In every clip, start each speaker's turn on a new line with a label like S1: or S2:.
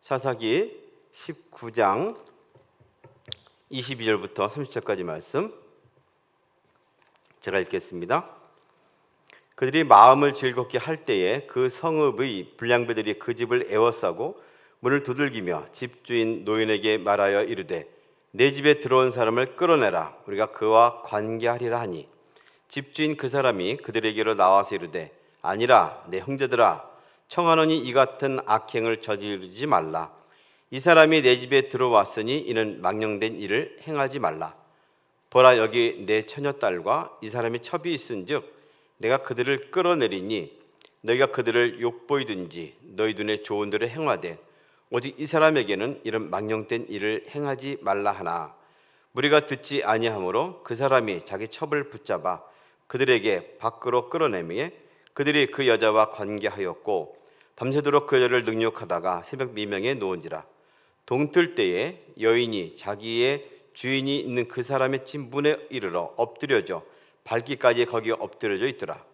S1: 사사기 19장 22절부터 30절까지 말씀 제가 읽겠습니다. 그들이 마음을 즐겁게 할 때에 그 성읍의 불량배들이 그 집을 에워싸고 문을 두들기며 집주인 노인에게 말하여 이르되 내 집에 들어온 사람을 끌어내라, 우리가 그와 관계하리라 하니, 집주인 그 사람이 그들에게로 나와서 이르되 아니라 내 형제들아, 청하노니 이 같은 악행을 저지르지 말라. 이 사람이 내 집에 들어왔으니 이는 망령된 일을 행하지 말라. 보라, 여기 내 처녀딸과 이 사람이 첩이 있은즉 내가 그들을 끌어내리니 너희가 그들을 욕보이든지 너희 눈에 좋은 대로 행하되 오직 이 사람에게는 이런 망령된 일을 행하지 말라 하나, 무리가 듣지 아니하므로 그 사람이 자기 첩을 붙잡아 그들에게 밖으로 끌어내매 그들이 그 여자와 관계하였고 밤새도록 그 여자를 능욕하다가 새벽 미명에 놓은지라. 동틀 때에 여인이 자기의 주인이 있는 그 사람의 집 문에 이르러 엎드려져 밝기까지 거기에 엎드려져 있더라.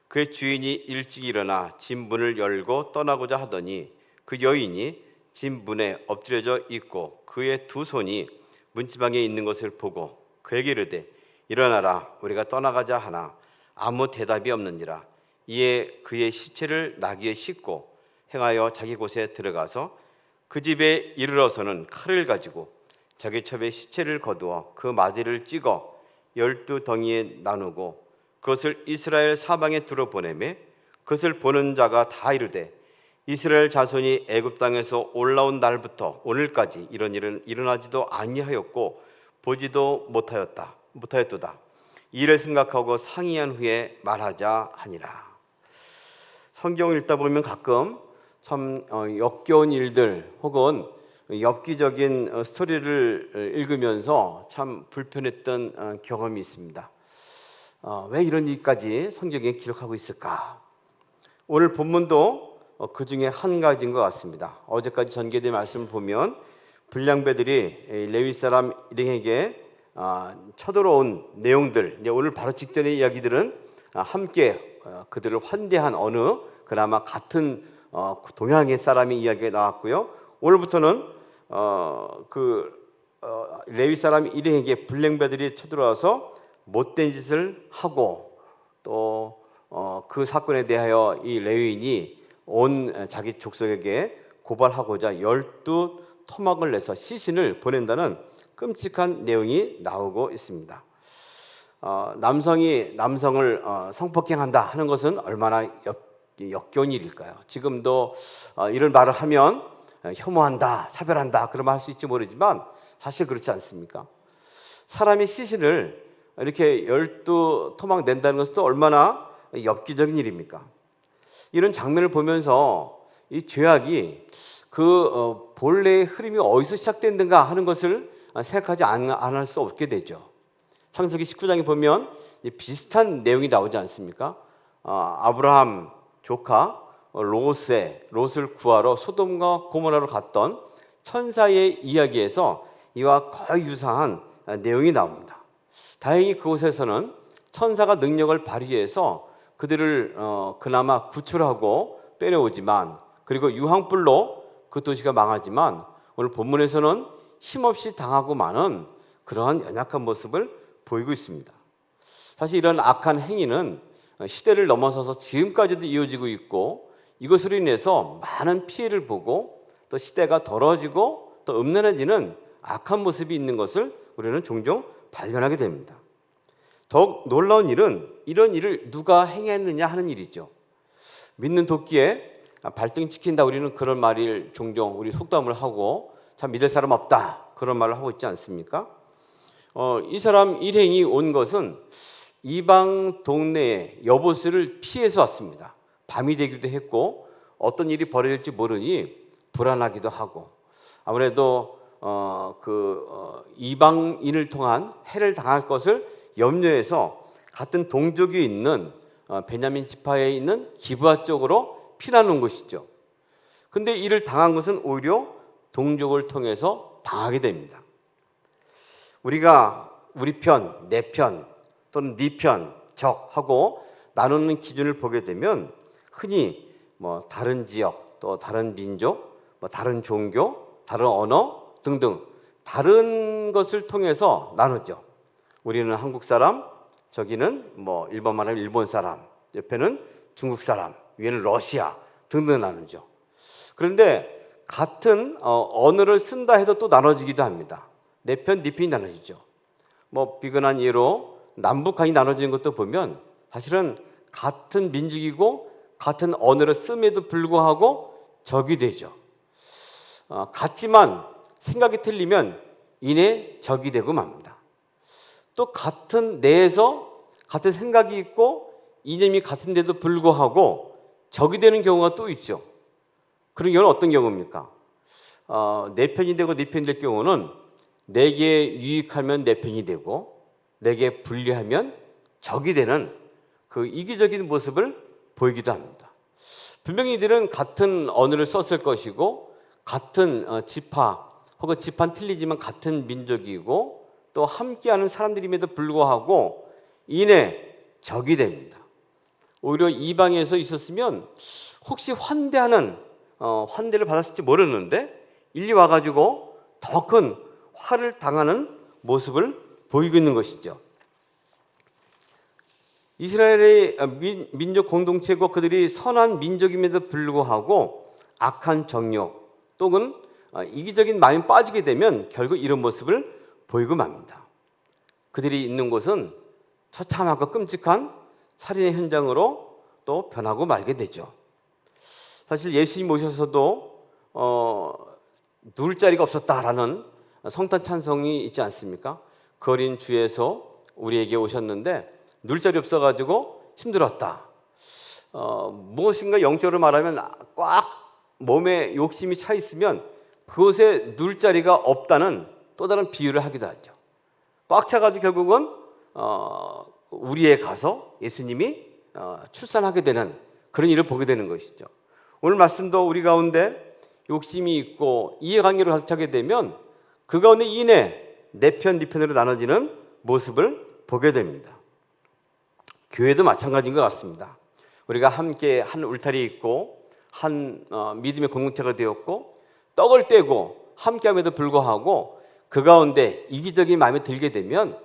S1: 그의 주인이 일찍 일어나 집 문을 열고 떠나고자 하더니 그 여인이 집 문에 엎드려져 있고 그의 두 손이 문지방에 있는 것을 보고 그에게 이르되 일어나라, 우리가 떠나가자 하나 아무 대답이 없느니라. 이에 그의 시체를 나귀에 싣고 행하여 자기 곳에 들어가서 그 집에 이르러서는 칼을 가지고 자기 첩의 시체를 거두어 그 마디를 찍어 12덩이에 나누고 그것을 이스라엘 사방에 두루 보내매 그것을 보는 자가 다 이르되 이스라엘 자손이 애굽 땅에서 올라온 날부터 오늘까지 이런 일은 일어나지도 아니하였고 보지도 못하였도다. 이를 생각하고 상의한 후에 말하자 하니라. 성경을 읽다 보면 가끔 참 역겨운 일들 혹은 엽기적인 스토리를 읽으면서 참 불편했던 경험이 있습니다. 왜 이런 일까지 성경에 기록하고 있을까? 오늘 본문도 그 중에 한 가지인 것 같습니다. 어제까지 전개된 말씀을 보면 불량배들이 레위 사람 일행에게 쳐들어온 내용들, 오늘 바로 직전의 이야기들은 함께 그들을 환대한 어느 그나마 같은 동양의 사람의 이야기가 나왔고요. 오늘부터는 레위 사람 일행에게 불량배들이 쳐들어와서 못된 짓을 하고 또 그 사건에 대하여 이 레위인이 온 자기 족속에게 고발하고자 12토막을 내서 시신을 보낸다는 끔찍한 내용이 나오고 있습니다. 남성이 남성을 성폭행한다 하는 것은 얼마나 역겨운 일일까요? 지금도 이런 말을 하면 혐오한다, 차별한다 그런 말 할 수 있지 모르지만 사실 그렇지 않습니까? 사람이 시신을 이렇게 12토막 낸다는 것은 또 얼마나 엽기적인 일입니까? 이런 장면을 보면서 이 죄악이 그 본래의 흐름이 어디서 시작됐는가 하는 것을 생각하지 않을 수 없게 되죠. 창세기 19장에 보면 비슷한 내용이 나오지 않습니까? 아브라함 조카 롯을 구하러 소돔과 고모라로 갔던 천사의 이야기에서 이와 거의 유사한 내용이 나옵니다. 다행히 그곳에서는 천사가 능력을 발휘해서 그들을 그나마 구출하고 빼내오지만, 그리고 유황불로 그 도시가 망하지만 오늘 본문에서는 힘없이 당하고 마는 그러한 연약한 모습을 보이고 있습니다. 사실 이런 악한 행위는 시대를 넘어서서 지금까지도 이어지고 있고 이것으로 인해서 많은 피해를 보고 또 시대가 더러워지고 또 음란해지는 악한 모습이 있는 것을 우리는 종종 발견하게 됩니다. 더욱 놀라운 일은 이런 일을 누가 행했느냐 하는 일이죠. 믿는 도끼에 발등 찍힌다, 우리는 그런 말을 종종 우리 속담을 하고 참 믿을 사람 없다 그런 말을 하고 있지 않습니까? 이 사람 일행이 온 것은 이방 동네의 여보스를 피해서 왔습니다. 밤이 되기도 했고 어떤 일이 벌어질지 모르니 불안하기도 하고 아무래도 이방인을 통한 해를 당할 것을 염려해서 같은 동족이 있는 베냐민 지파에 있는 기브아 쪽으로 피나는 것이죠. 근데 이를 당한 것은 오히려 동족을 통해서 당하게 됩니다. 우리가 우리 편, 내 편 또는 네 편, 적하고 나누는 기준을 보게 되면 흔히 다른 지역 또 다른 민족 뭐 다른 종교, 다른 언어 등등 다른 것을 통해서 나누죠. 우리는 한국 사람, 저기는 뭐 일본 말하면 일본 사람, 옆에는 중국 사람, 위에는 러시아 등등 나누죠. 그런데 같은 언어를 쓴다 해도 또 나눠지기도 합니다. 내 편, 네 편이 나눠지죠. 뭐 비근한 예로 남북한이 나눠지는 것도 보면 사실은 같은 민족이고 같은 언어를 씀에도 불구하고 적이 되죠. 같지만 생각이 틀리면 이내 적이 되고 맙니다. 또 같은 내에서 같은 생각이 있고 이념이 같은데도 불구하고 적이 되는 경우가 또 있죠. 그런 경우는 어떤 경우입니까? 내 편이 되고 네 편이 될 경우는 내게 유익하면 내 편이 되고 내게 불리하면 적이 되는 그 이기적인 모습을 보이기도 합니다. 분명히 이들은 같은 언어를 썼을 것이고 같은 지파 혹은 지파는 틀리지만 같은 민족이고 또 함께하는 사람들임에도 불구하고 이내 적이 됩니다. 오히려 이방에서 있었으면 혹시 환대를 받았을지 모르는데 일리 와가지고 더 큰 화를 당하는 모습을 보이고 있는 것이죠. 이스라엘의 민족 공동체고 그들이 선한 민족임에도 불구하고 악한 정욕 또는 이기적인 마음이 빠지게 되면 결국 이런 모습을 보이고 맙니다. 그들이 있는 곳은 처참하고 끔찍한 살인의 현장으로 또 변하고 말게 되죠. 사실 예수님 오셔서도 누울 자리가 없었다라는 성탄 찬송이 있지 않습니까? 그 어린 주에서 우리에게 오셨는데 누울 자리 없어가지고 힘들었다. 무엇인가 영적으로 말하면 꽉 몸에 욕심이 차 있으면 그곳에 누울 자리가 없다는 또 다른 비유를 하기도 하죠. 꽉 차가지고 결국은 우리에 가서 예수님이 출산하게 되는 그런 일을 보게 되는 것이죠. 오늘 말씀도 우리 가운데 욕심이 있고 이해관계로 가득 차게 되면 그 가운데 이내 내 편, 네 편으로 나눠지는 모습을 보게 됩니다. 교회도 마찬가지인 것 같습니다. 우리가 함께 한 울타리 있고 한 믿음의 공동체가 되었고 떡을 떼고 함께함에도 불구하고 그 가운데 이기적인 마음이 들게 되면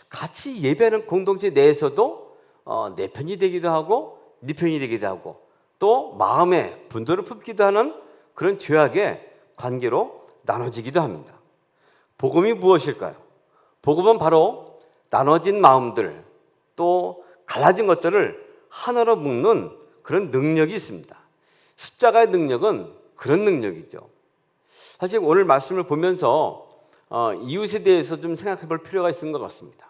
S1: 같이 예배하는 공동체 내에서도 내 편이 되기도 하고 네 편이 되기도 하고 또 마음에 분노를 품기도 하는 그런 죄악의 관계로 나눠지기도 합니다. 복음이 무엇일까요? 복음은 바로 나눠진 마음들 또 갈라진 것들을 하나로 묶는 그런 능력이 있습니다. 십자가의 능력은 그런 능력이죠. 사실 오늘 말씀을 보면서 이웃에 대해서 좀 생각해 볼 필요가 있는 것 같습니다.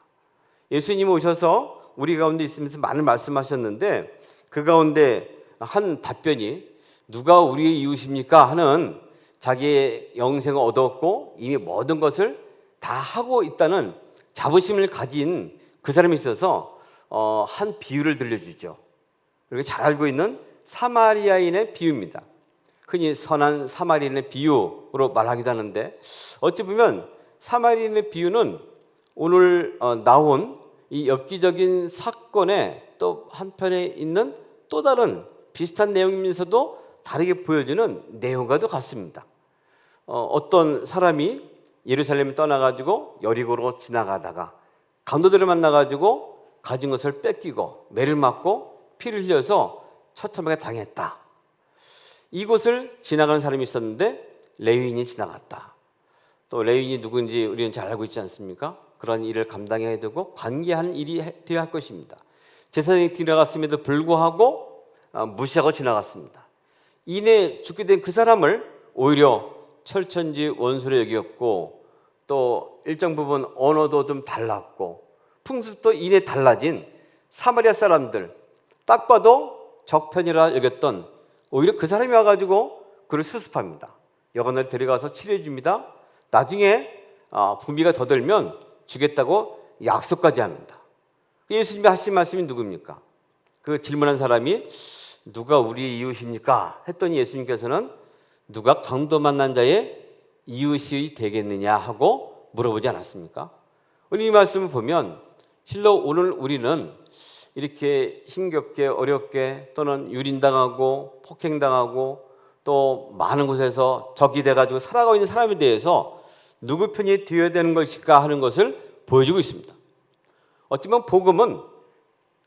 S1: 예수님이 오셔서 우리 가운데 있으면서 많은 말씀하셨는데 그 가운데 한 답변이 누가 우리의 이웃입니까? 하는 자기의 영생을 얻었고 이미 모든 것을 다 하고 있다는 자부심을 가진 그 사람이 있어서 한 비유를 들려주죠. 우리가 잘 알고 있는 사마리아인의 비유입니다. 흔히 선한 사마리아인의 비유로 말하기도 하는데 어찌 보면 사마리아인의 비유는 오늘 나온 이 엽기적인 사건의 또 한편에 있는 또 다른 비슷한 내용이면서도 다르게 보여주는 내용과도 같습니다. 어떤 사람이 예루살렘을 떠나가지고 여리고로 지나가다가 강도들을 만나가지고 가진 것을 뺏기고 매를 맞고 피를 흘려서 처참하게 당했다. 이곳을 지나가는 사람이 있었는데 레위인이 지나갔다. 또 레위인이 누구인지 우리는 잘 알고 있지 않습니까? 그런 일을 감당해야 되고 관계한 일이 되어야 할 것입니다. 제사장이 지나갔음에도 불구하고 무시하고 지나갔습니다. 이내 죽게 된 그 사람을 오히려 철천지 원수로 여겼고 또 일정 부분 언어도 좀 달랐고 풍습도 이내 달라진 사마리아 사람들 딱 봐도 적편이라 여겼던 오히려 그 사람이 와가지고 그를 수습합니다. 여관을 데려가서 치료해 줍니다. 나중에 분비가 더 들면 주겠다고 약속까지 합니다. 예수님이 하신 말씀이 누굽니까? 그 질문한 사람이 누가 우리 이웃입니까? 했더니 예수님께서는 누가 강도 만난 자의 이웃이 되겠느냐 하고 물어보지 않았습니까? 오늘 이 말씀을 보면 실로 오늘 우리는 이렇게 힘겹게 어렵게 또는 유린당하고 폭행당하고 또 많은 곳에서 적이 돼가지고 살아가고 있는 사람에 대해서 누구 편이 되어야 되는 것일까 하는 것을 보여주고 있습니다. 어찌보면 복음은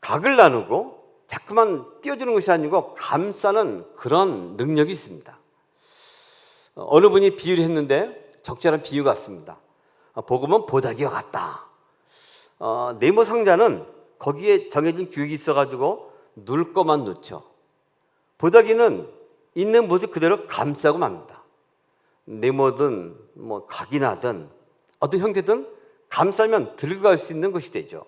S1: 각을 나누고 자꾸만 띄워주는 것이 아니고 감싸는 그런 능력이 있습니다. 어느 분이 비유를 했는데 적절한 비유 같습니다. 복음은 보자기와 같다. 네모 상자는 거기에 정해진 규격이 있어가지고 누를 것만 넣죠. 보자기는 있는 모습 그대로 감싸고 맙니다. 네모든 각이나든 어떤 형태든 감싸면 들고 갈 수 있는 것이 되죠.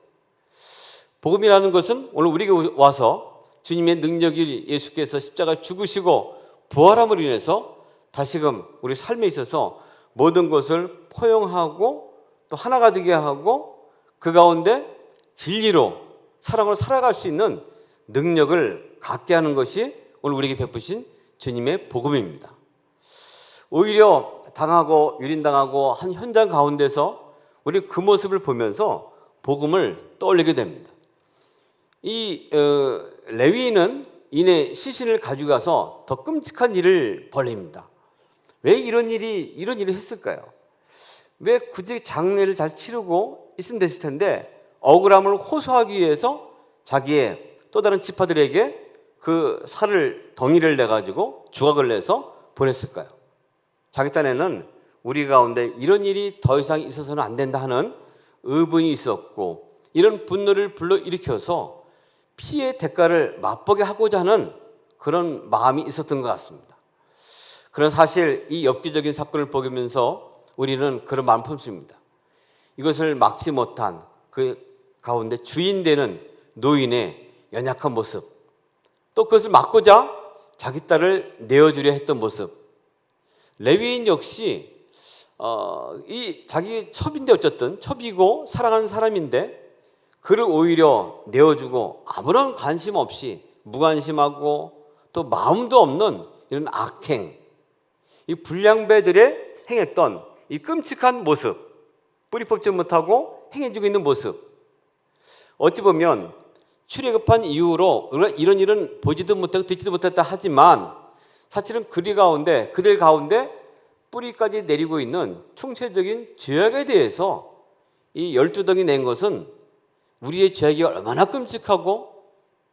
S1: 복음이라는 것은 오늘 우리에게 와서 주님의 능력이 예수께서 십자가 죽으시고 부활함으로 인해서 다시금 우리 삶에 있어서 모든 것을 포용하고 또 하나가 되게 하고 그 가운데 진리로 사랑으로 살아갈 수 있는 능력을 갖게 하는 것이 오늘 우리에게 베푸신 주님의 복음입니다. 오히려 당하고 유린당하고 한 현장 가운데서 우리 그 모습을 보면서 복음을 떠올리게 됩니다. 이 레위인은 이내 시신을 가지고 가서 더 끔찍한 일을 벌입니다. 왜 이런 일을 했을까요? 왜 굳이 장례를 잘 치르고 있으면 됐을 텐데 억울함을 호소하기 위해서 자기의 또 다른 지파들에게 그 살을 덩이를 내가지고 조각을 내서 보냈을까요? 자기 딴에는 우리 가운데 이런 일이 더 이상 있어서는 안 된다 하는 의분이 있었고 이런 분노를 불러일으켜서 피의 대가를 맛보게 하고자 하는 그런 마음이 있었던 것 같습니다. 그런 사실 이 엽기적인 사건을 보면서 우리는 그런 마음을 품습니다. 이것을 막지 못한 그 가운데 주인 되는 노인의 연약한 모습, 또 그것을 막고자 자기 딸을 내어주려 했던 모습. 레위인 역시 이 자기 첩인데 어쨌든 첩이고 사랑하는 사람인데 그를 오히려 내어주고 아무런 관심 없이 무관심하고 또 마음도 없는 이런 악행, 이 불량배들의 행했던 이 끔찍한 모습, 뿌리 뽑지 못하고 행해지고 있는 모습, 어찌 보면 출애굽한 이후로 이런 일은 보지도 못하고 듣지도 못했다 하지만 사실은 그들 가운데 뿌리까지 내리고 있는 총체적인 죄악에 대해서 이 12덩이 낸 것은 우리의 죄악이 얼마나 끔찍하고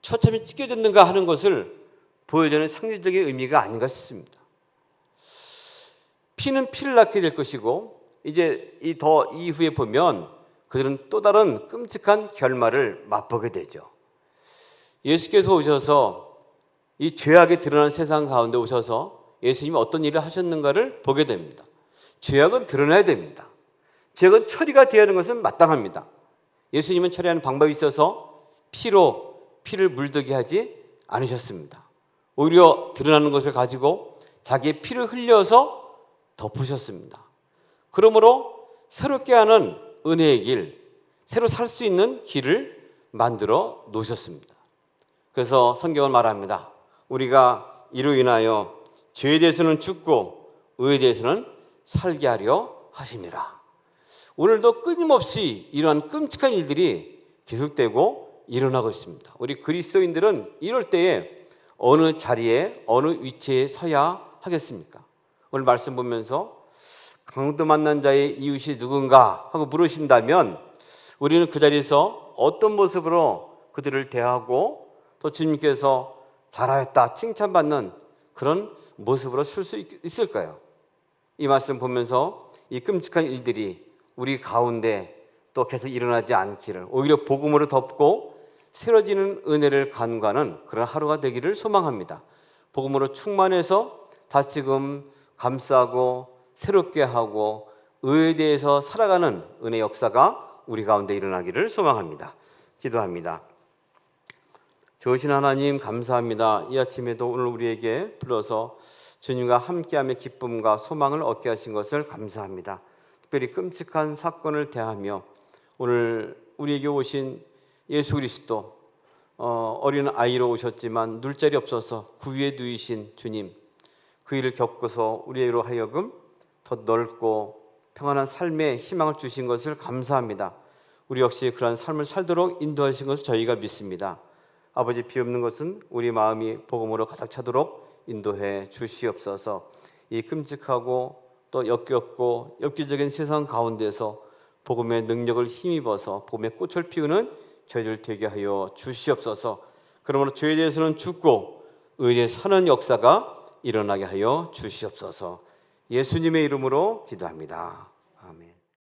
S1: 처참히 찢겨졌는가 하는 것을 보여주는 상징적인 의미가 아닌가 싶습니다. 피는 피를 낳게 될 것이고 이제 더 이후에 보면 그들은 또 다른 끔찍한 결말을 맛보게 되죠. 예수께서 오셔서 이 죄악이 드러난 세상 가운데 오셔서 예수님이 어떤 일을 하셨는가를 보게 됩니다. 죄악은 드러나야 됩니다. 죄악은 처리가 되어야 하는 것은 마땅합니다. 예수님은 처리하는 방법이 있어서 피로 피를 물들게 하지 않으셨습니다. 오히려 드러나는 것을 가지고 자기의 피를 흘려서 덮으셨습니다. 그러므로 새롭게 하는 은혜의 길, 새로 살 수 있는 길을 만들어 놓으셨습니다. 그래서 성경은 말합니다. 우리가 이로 인하여 죄에 대해서는 죽고 의에 대해서는 살게 하려 하심이라. 오늘도 끊임없이 이러한 끔찍한 일들이 계속되고 일어나고 있습니다. 우리 그리스도인들은 이럴 때에 어느 자리에 어느 위치에 서야 하겠습니까? 오늘 말씀 보면서 강도 만난 자의 이웃이 누군가 하고 물으신다면 우리는 그 자리에서 어떤 모습으로 그들을 대하고 또 주님께서 잘하였다 칭찬받는 그런 모습으로 쓸 수 있을까요? 이 말씀 보면서 이 끔찍한 일들이 우리 가운데 또 계속 일어나지 않기를 오히려 복음으로 덮고 새로지는 은혜를 간구하는 그런 하루가 되기를 소망합니다. 복음으로 충만해서 다시금 감싸고 새롭게 하고 의에 대해서 살아가는 은혜 역사가 우리 가운데 일어나기를 소망합니다. 기도합니다. 좋으신 하나님 감사합니다. 이 아침에도 오늘 우리에게 불러서 주님과 함께함의 기쁨과 소망을 얻게 하신 것을 감사합니다. 특별히 끔찍한 사건을 대하며 오늘 우리에게 오신 예수 그리스도 어린 아이로 오셨지만 눌 자리 없어서 구위에 누이신 주님, 그 일을 겪고서 우리로 하여금 더 넓고 평안한 삶의 희망을 주신 것을 감사합니다. 우리 역시 그러한 삶을 살도록 인도하신 것을 저희가 믿습니다. 아버지, 비옵는 것은 우리 마음이 복음으로 가득 차도록 인도해 주시옵소서. 이 끔찍하고 또 역겹고 엽기적인 세상 가운데서 복음의 능력을 힘입어서 복음의 꽃을 피우는 저희들 되게 하여 주시옵소서. 그러므로 죄에 대해서는 죽고 의에 사는 역사가 일어나게 하여 주시옵소서. 예수님의 이름으로 기도합니다. 아멘.